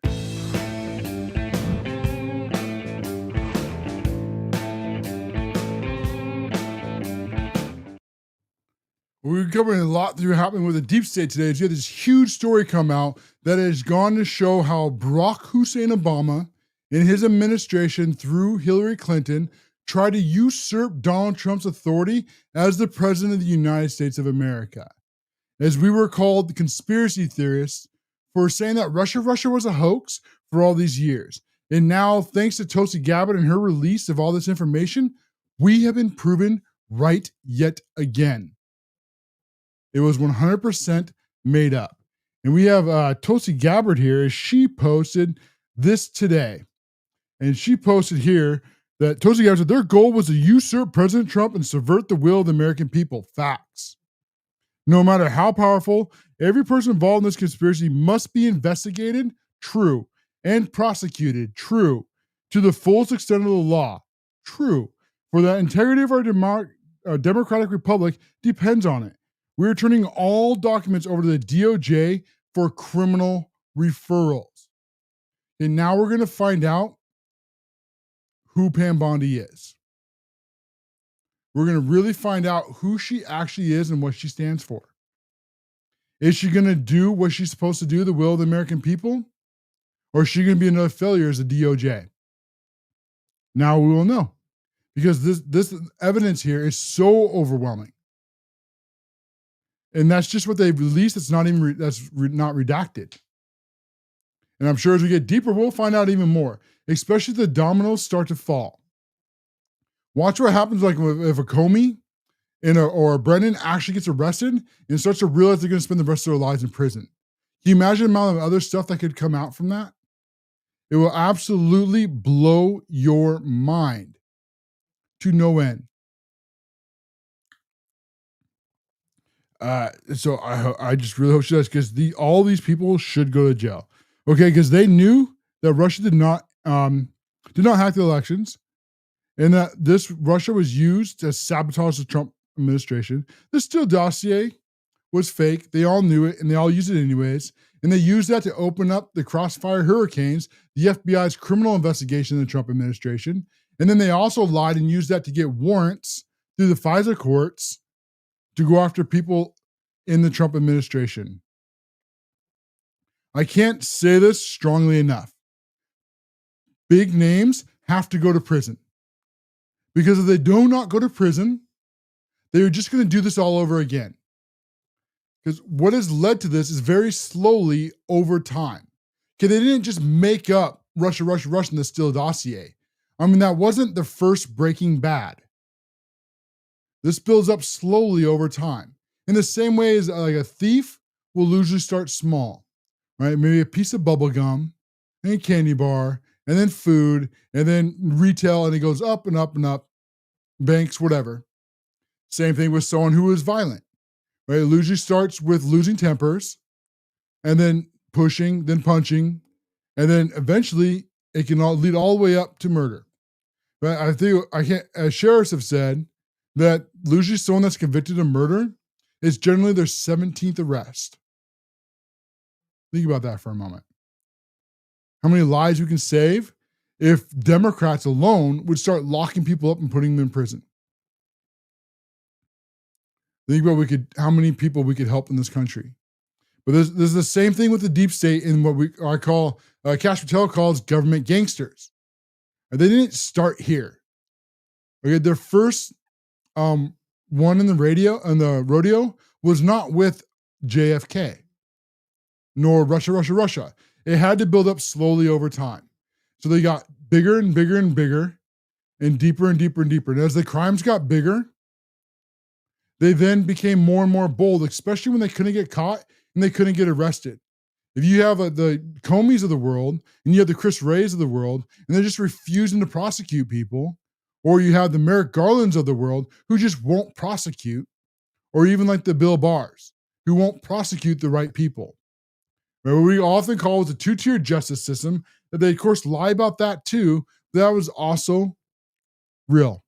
We're covering a lot through happening with the deep state today. You had this huge story come out that has gone to show how Barack Hussein Obama and his administration through Hillary Clinton tried to usurp Donald Trump's authority as the president of the United States of America. As we were called conspiracy theorists for saying that Russia was a hoax for all these years. And now, thanks to Tulsi Gabbard and her release of all this information, we have been proven right yet again. It was 100% made up. And we have Tulsi Gabbard here, as she posted this today. And she posted here that Tulsi Gabbard said their goal was to usurp President Trump and subvert the will of the American people. Facts. No matter how powerful, every person involved in this conspiracy must be investigated, true, and prosecuted, true, to the fullest extent of the law, true. For the integrity of our democratic republic depends on it. We are turning all documents over to the DOJ for criminal referrals. And now we're going to find out who Pam Bondi is. We're going to really find out who she actually is and what she stands for. Is she going to do what she's supposed to do, the will of the American people? Or is she going to be another failure as a DOJ? Now we will know. Because this evidence here is so overwhelming. And that's just what they've released. It's not even not redacted. And I'm sure as we get deeper, we'll find out even more, especially if the dominoes start to fall. Watch what happens like if a Comey or a Brennan actually gets arrested and starts to realize they're going to spend the rest of their lives in prison. Can you imagine the amount of other stuff that could come out from that? It will absolutely blow your mind to no end. So I just really hope she does, because all these people should go to jail. Okay, because they knew that Russia did not hack the elections, and that this Russia was used to sabotage the Trump administration. The Steele dossier was fake. They all knew it, and they all used it anyways. And they used that to open up the Crossfire Hurricanes, the FBI's criminal investigation in the Trump administration. And then they also lied and used that to get warrants through the FISA courts to go after people in the Trump administration. I can't say this strongly enough. Big names have to go to prison. Because if they do not go to prison, they're just going to do this all over again. Because what has led to this is very slowly over time. Okay, they didn't just make up Russia in the Steele dossier. I mean, that wasn't the first Breaking Bad. This builds up slowly over time. In the same way as like a thief will usually start small, right? Maybe a piece of bubble gum, and a candy bar, and then food, and then retail, and it goes up and up and up, banks, whatever. Same thing with someone who is violent, right? It usually starts with losing tempers, and then pushing, then punching, and then eventually it can all lead all the way up to murder. But I think as sheriffs have said, that usually someone that's convicted of murder is generally their 17th arrest. Think about that for a moment. How many lives we can save if Democrats alone would start locking people up and putting them in prison? Think about how many people we could help in this country. But there's the same thing with the deep state in what I call, Cash Patel calls government gangsters. And they didn't start here. Okay, their first one in the rodeo was not with JFK, nor Russia. It had to build up slowly over time. So they got bigger and bigger and bigger, and deeper and deeper and deeper. And as the crimes got bigger, they then became more and more bold, especially when they couldn't get caught and they couldn't get arrested. If you have the Comeys of the world and you have the Chris Wrays of the world, and they're just refusing to prosecute people, or you have the Merrick Garlands of the world who just won't prosecute, or even like the Bill Barrs who won't prosecute the right people. Right? What we often call the two-tier justice system, that they of course lie about that too, that was also real.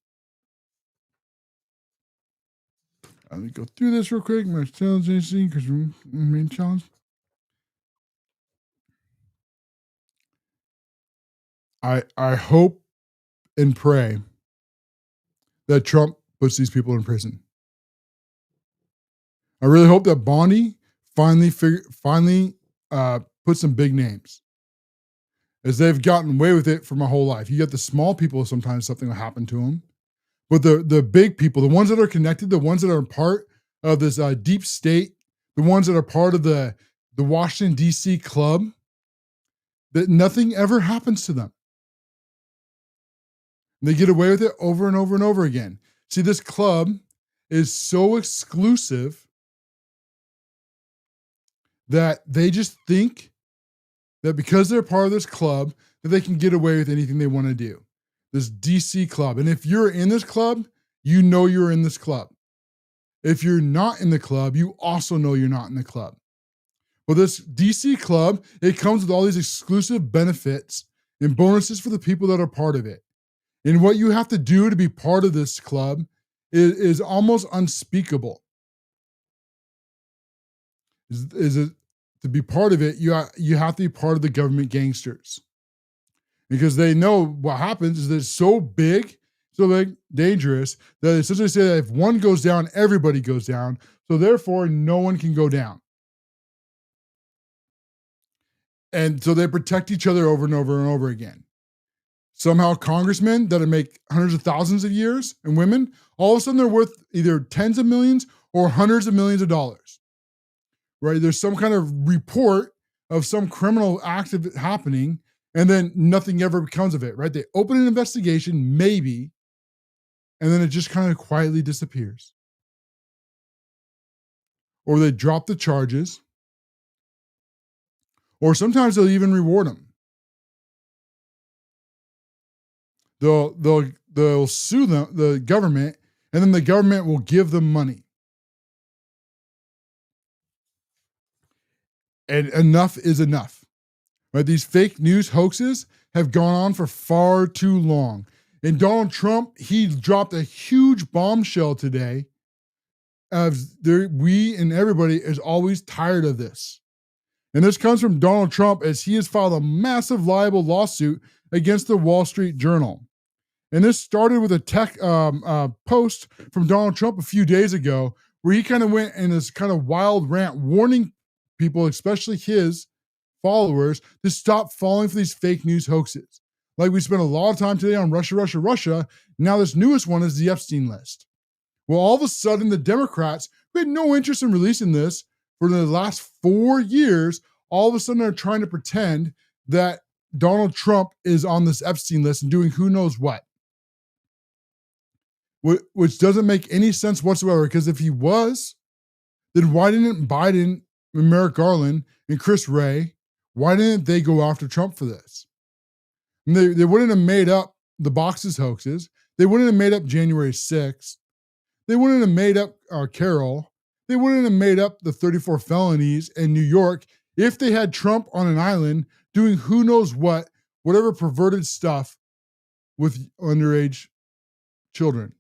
Let me go through this real quick. My challenge, because main challenge. I hope and pray that Trump puts these people in prison. I really hope that Bondi finally put some big names, as they've gotten away with it for my whole life. You get the small people, sometimes something will happen to them. But the big people, the ones that are connected, the ones that are part of this deep state, the ones that are part of the Washington, D.C. club, that nothing ever happens to them. They get away with it over and over and over again. See, this club is so exclusive that they just think that because they're part of this club, that they can get away with anything they want to do. This DC club. And if you're in this club, you know you're in this club. If you're not in the club, you also know you're not in the club. Well, this DC club, it comes with all these exclusive benefits and bonuses for the people that are part of it. And what you have to do to be part of this club is almost unspeakable. To be part of it, you have to be part of the government gangsters. Because they know what happens is that it's so big, dangerous, that they essentially say that if one goes down, everybody goes down. So therefore, no one can go down. And so they protect each other over and over and over again. Somehow congressmen that make hundreds of thousands of years, and women, all of a sudden they're worth either tens of millions or hundreds of millions of dollars. Right? There's some kind of report of some criminal act happening, and then nothing ever comes of it, right? They open an investigation, maybe, and then it just kind of quietly disappears. Or they drop the charges, or sometimes they'll even reward them. they'll sue them, the government, and then the government will give them money. And enough is enough. Right? These fake news hoaxes have gone on for far too long. And Donald Trump, he dropped a huge bombshell today. We and everybody is always tired of this. And this comes from Donald Trump as he has filed a massive libel lawsuit against the Wall Street Journal. And this started with a tech post from Donald Trump a few days ago where he kind of went in this kind of wild rant warning people, especially his followers, to stop falling for these fake news hoaxes. Like we spent a lot of time today on Russia, Russia, Russia. Now this newest one is the Epstein list. Well, all of a sudden, the Democrats, who had no interest in releasing this for the last 4 years, all of a sudden are trying to pretend that Donald Trump is on this Epstein list and doing who knows what. Which doesn't make any sense whatsoever, because if he was, then why didn't Biden and Merrick Garland and Chris Wray, why didn't they go after Trump for this? And they wouldn't have made up the boxes hoaxes. They wouldn't have made up January 6th. They wouldn't have made up Carol. They wouldn't have made up the 34 felonies in New York if they had Trump on an island doing who knows what, whatever perverted stuff with underage children.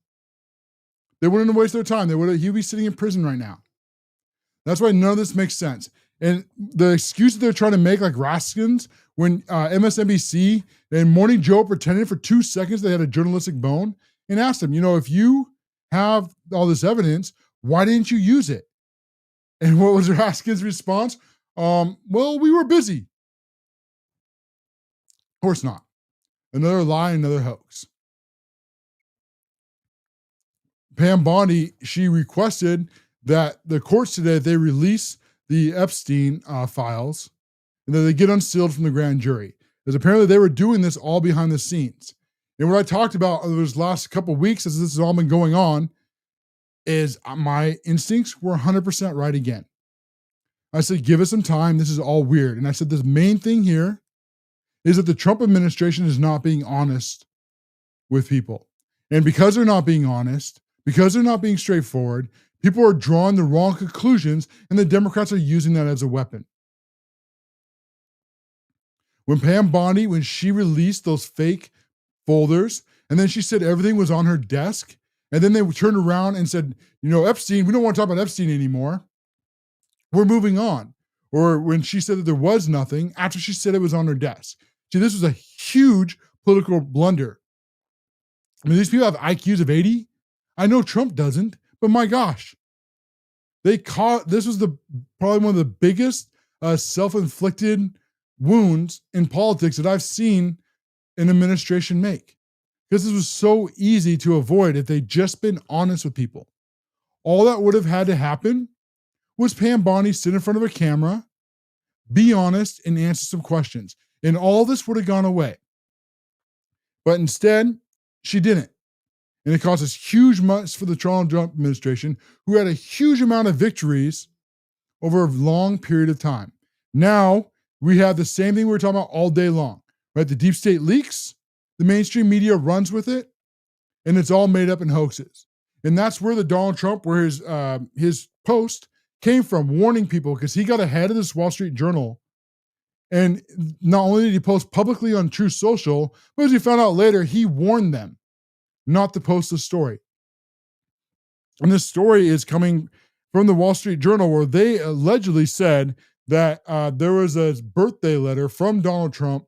They wouldn't have wasted their time. He'd be sitting in prison right now. That's why none of this makes sense. And the excuse that they're trying to make, like Raskins, when MSNBC and Morning Joe pretended for 2 seconds they had a journalistic bone and asked him, if you have all this evidence, why didn't you use it? And what was Raskins' response? Well, we were busy. Of course not. Another lie, another hoax. Pam Bondi, she requested that the courts today, they release the Epstein files and that they get unsealed from the grand jury. Because apparently they were doing this all behind the scenes. And what I talked about over those last couple of weeks as this has all been going on is my instincts were 100% right again. I said, give us some time. This is all weird. And I said, the main thing here is that the Trump administration is not being honest with people. And because they're not being honest, because they're not being straightforward, people are drawing the wrong conclusions, and the Democrats are using that as a weapon. When Pam Bondi, when she released those fake folders, and then she said everything was on her desk, and then they turned around and said, Epstein, we don't want to talk about Epstein anymore. We're moving on. Or when she said that there was nothing after she said it was on her desk. See, this was a huge political blunder. I mean, these people have IQs of 80. I know Trump doesn't, but my gosh. This was probably one of the biggest self-inflicted wounds in politics that I've seen an administration make. Because this was so easy to avoid if they'd just been honest with people. All that would have had to happen was Pam Bondi sit in front of a camera, be honest, and answer some questions. And all this would have gone away. But instead, she didn't. And it cost us huge months for the Trump administration, who had a huge amount of victories over a long period of time. Now, we have the same thing we were talking about all day long. Right? The deep state leaks, the mainstream media runs with it, and it's all made up in hoaxes. And that's where the Donald Trump, where his post came from, warning people, because he got ahead of this Wall Street Journal. And not only did he post publicly on Truth Social, but as we found out later, he warned them not to post the story. And this story is coming from the Wall Street Journal, where they allegedly said that there was a birthday letter from Donald Trump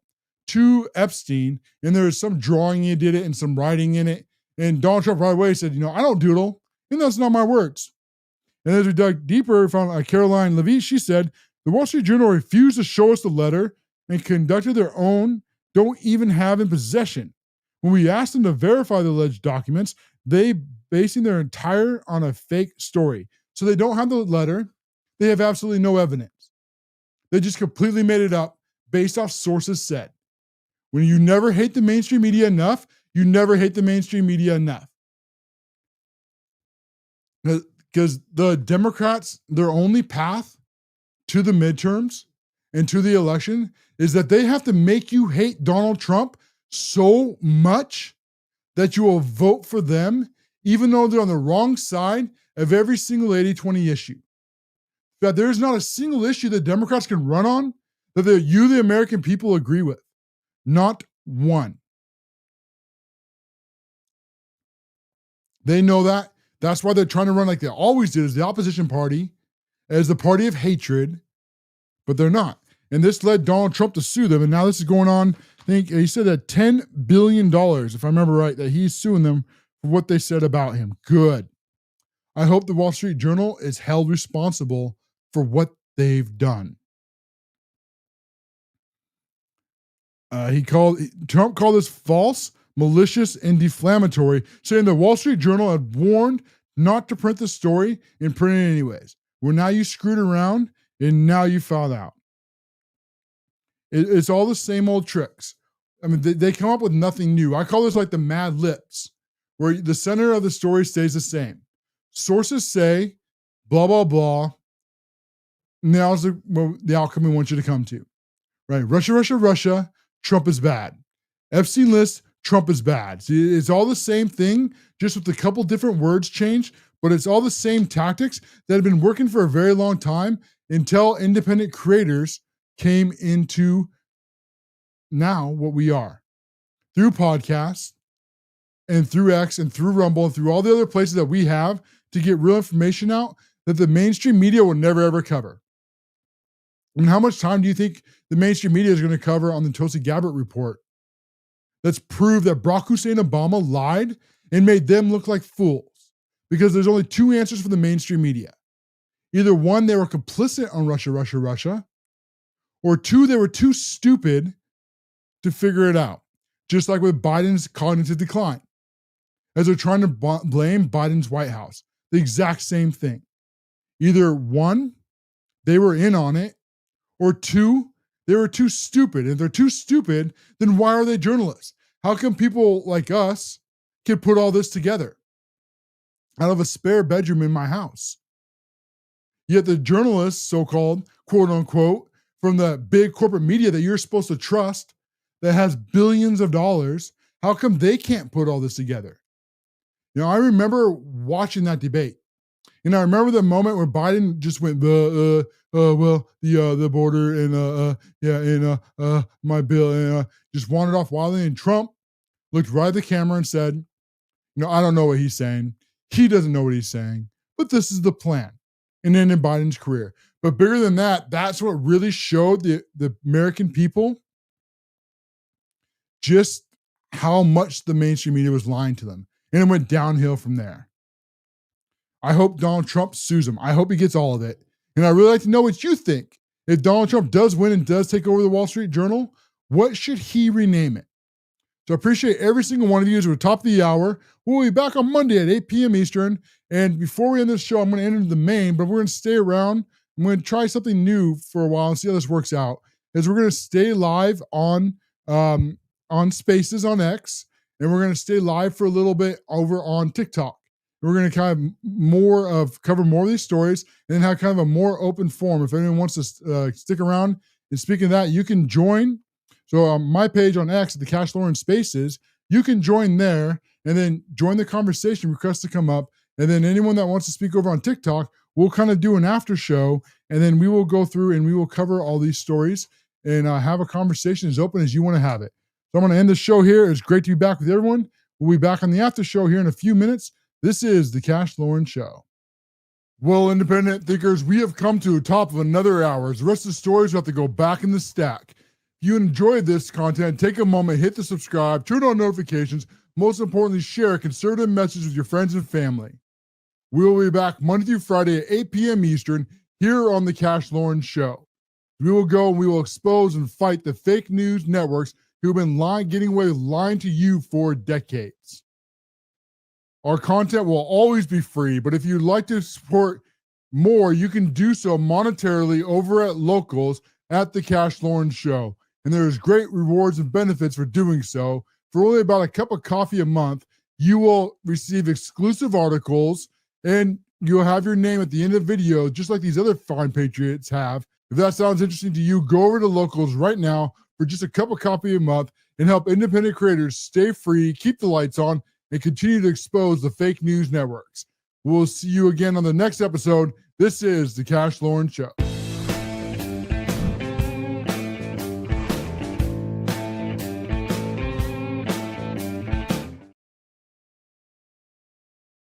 to Epstein, and there was some drawing he did it and some writing in it. And Donald Trump right away said, I don't doodle, and that's not my words. And as we dug deeper, we found Caroline Levitt, she said, the Wall Street Journal refused to show us the letter and conducted their own, don't even have in possession. When we asked them to verify the alleged documents, they basing their entire on a fake story. So they don't have the letter. They have absolutely no evidence. They just completely made it up based off sources said. When you never hate the mainstream media enough, you never hate the mainstream media enough. Because the Democrats, their only path to the midterms and to the election is that they have to make you hate Donald Trump so much that you will vote for them, even though they're on the wrong side of every single 80-20 issue. That there's not a single issue that Democrats can run on that the American people, agree with. Not one. They know that. That's why they're trying to run like they always did, as the opposition party, as the party of hatred, but they're not. And this led Donald Trump to sue them. And now this is going on. I think he said that $10 billion, if I remember right, that he's suing them for what they said about him. Good. I hope the Wall Street Journal is held responsible for what they've done. Trump called this false, malicious, and defamatory, saying the Wall Street Journal had warned not to print the story and print it anyways. Well, now you screwed around and now you found out. It's all the same old tricks. I mean, they come up with nothing new. I call this like the Mad Libs, where the center of the story stays the same. Sources say, blah, blah, blah. Now's the outcome we want you to come to. Right? Russia, Russia, Russia. Trump is bad. Epstein list, Trump is bad. See, it's all the same thing, just with a couple different words changed, but it's all the same tactics that have been working for a very long time until independent creators came into now what we are. Through podcasts and through X and through Rumble and through all the other places that we have to get real information out that the mainstream media will never ever cover. I mean, how much time do you think the mainstream media is going to cover on the Tulsi Gabbard report? Let's prove that Barack Hussein Obama lied and made them look like fools. Because there's only two answers for the mainstream media. Either one, they were complicit on Russia, Russia, Russia, or two, they were too stupid to figure it out. Just like with Biden's cognitive decline. As they're trying to blame Biden's White House. The exact same thing. Either one, they were in on it, or two, they were too stupid. And if they're too stupid, then why are they journalists? How come people like us can put all this together out of a spare bedroom in my house? Yet the journalists, so-called, quote unquote, from the big corporate media that you're supposed to trust, that has billions of dollars, how come they can't put all this together? You know, I remember watching that debate. And I remember the moment where Biden just went, the border and my bill, and just wandered off wildly. And Trump looked right at the camera and said, you know, I don't know what he's saying. He doesn't know what he's saying, but this is the plan. And then in Biden's career. But bigger than that, that's what really showed the American people just how much the mainstream media was lying to them. And it went downhill from there. I hope Donald Trump sues him. I hope he gets all of it. And I'd really like to know what you think. If Donald Trump does win and does take over the Wall Street Journal, what should he rename it? So I appreciate every single one of you. As we're top of the hour, we'll be back on Monday at 8 p.m. Eastern. And before we end this show, I'm going to enter the main, but we're going to stay around. I'm going to try something new for a while and see how this works out. Is we're going to stay live on Spaces on X, and we're going to stay live for a little bit over on TikTok. We're going to kind of cover more of these stories and then have kind of a more open forum. If anyone wants to stick around, and speaking of that, you can join. So on my page on X, the CASHLOREN Spaces, you can join there and then join the conversation, request to come up. And then anyone that wants to speak over on TikTok, we'll kind of do an after show, and then we will go through and we will cover all these stories and have a conversation as open as you want to have it. So I'm going to end the show here. It's great to be back with everyone. We'll be back on the after show here in a few minutes. This is the CASHLOREN Show. Well, independent thinkers, we have come to the top of another hour. The rest of the stories have to go back in the stack. If you enjoyed this content, take a moment, hit the subscribe, turn on notifications. Most importantly, share a conservative message with your friends and family. We will be back Monday through Friday at 8 p.m. Eastern here on the CASHLOREN Show. We will go and we will expose and fight the fake news networks who have been getting away with lying to you for decades. Our content will always be free, but if you'd like to support more, you can do so monetarily over at Locals at the CASHLOREN Show. And there's great rewards and benefits for doing so. For only about a cup of coffee a month, you will receive exclusive articles and you'll have your name at the end of the video, just like these other fine patriots have. If that sounds interesting to you, go over to Locals right now for just a cup of coffee a month and help independent creators stay free, keep the lights on, and continue to expose the fake news networks. We'll see you again on the next episode. This is the CASHLOREN Show.